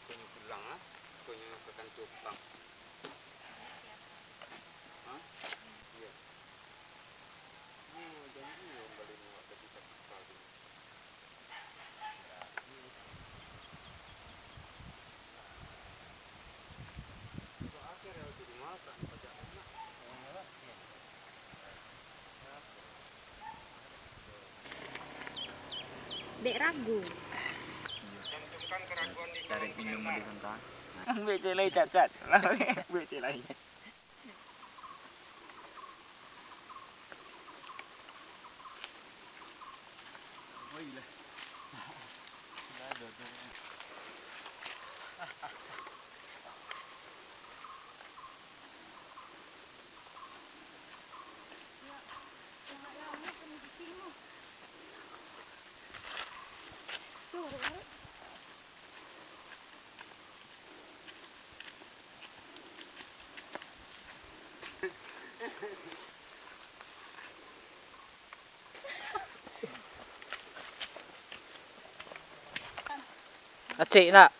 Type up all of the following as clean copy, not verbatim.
Kau pulang ah. Kau yang akan tumpang. Hah? Iya. Oh, janji orang balik muat tadi tak kali. Coba akhirnya itu dimakan pajak enak. Dek ragu. Cantumkan keraguan di Cari minuman di sana. Ambil celai cacat. Ambil celai. Oh iya. Acik nak.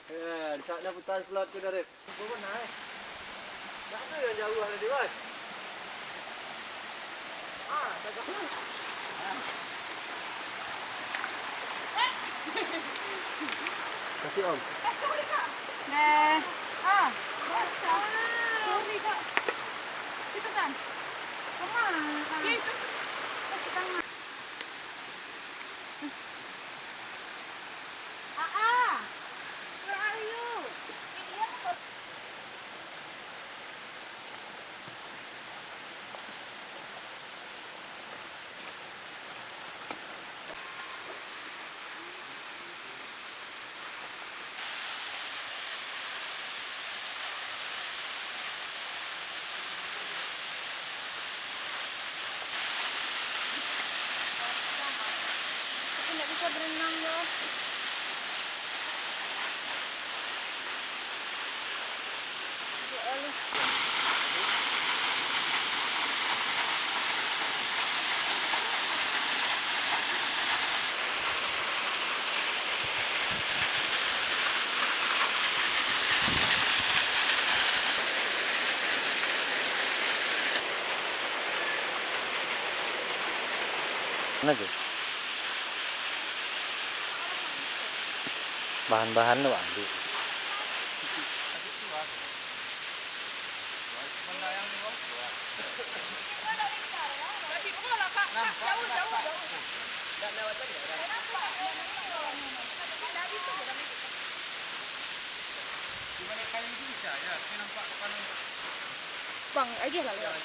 Di sana putar slot tu Darif. Bawa naik. Tak ada yang jauh ada di Wan. Tak ada. Kasih Om. Nah. Sorry kak. Itu kan. Kemana? Itu. Where are you? Aku nggak bisa berenang loh. Mana tu? Bahan-bahan tu ambil. Bang, aja lah lewat.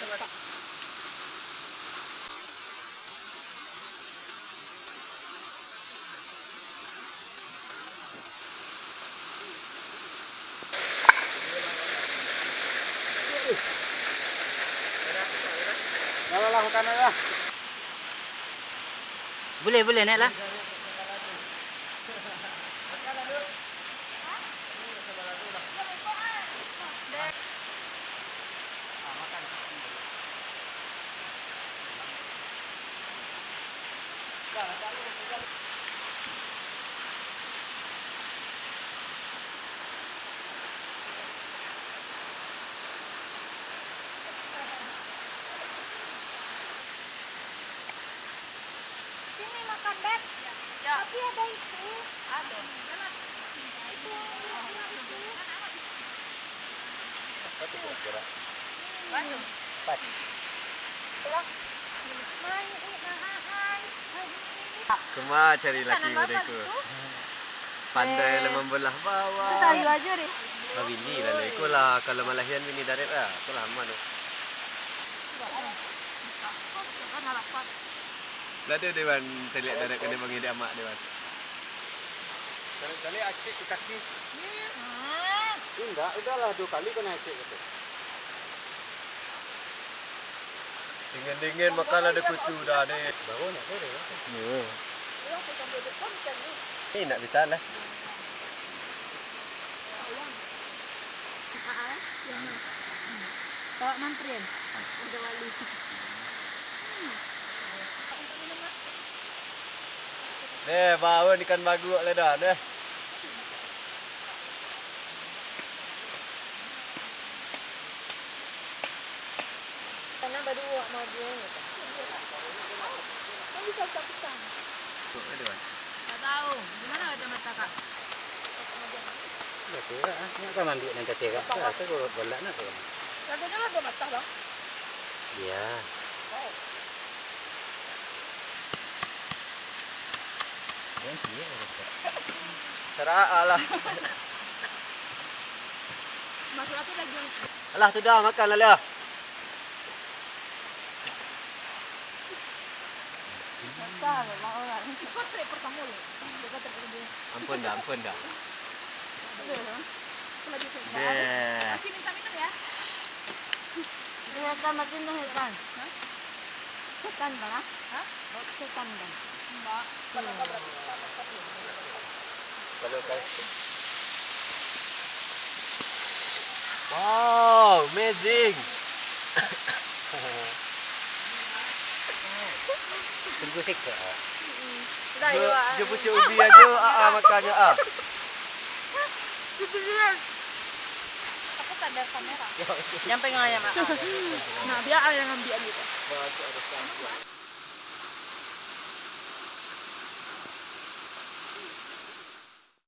Lah makan lah. Boleh naik lah. Sini makan, Beb. Ya. Tapi ada itu. Ada. Itu. Satu kira-kira. Banyak. Empat. Pulang. Main, hai. Cuma cari laki mereka. Pandai lah membelah bawah. Itu sayu aja deh. Bini lah leko lah. Kalau malahian bini Darif lah. Aku lama tu. Dah ada Dewan. Saya lihat Darif kena bagi dia amak Dewan. Kali acik ke kaki. Enggak, udahlah 2 kali kena acik gitu. Dingin-dingin makan ada kutu dah ni. Baru nak sore. Ya. Ni nak bisa lah. Bawa mantrian. Ada wali. bau ikan baguk le dah. Deh. Karena baru awak mau dia. Kan bisa pisang. Tak tahu. Gimana kacamata Kak? Ya sira ah, nya kan mandi nang kasira. Sa ko wala na ko. Lagi na ba mata lang? Iya. Yan siya. Seraa lah. Masuk lagi lagi. Alah sudah makan lah. Mata lah orang. Ikut trip pertama lo. Dekat terus. Ampun dah. Lagi saya. Deh. Masih minta ya? Ternyata makin heran. Setan bang? Hah? Setan bang. Mbak. Kalau kau. Wow, amazing. Tunggu sik. Dah ya. Dia pucuk ubi aja makannya ah. Aku tak ada kamera. Yang pengen ayam. Nah, biar yang ambil gitu.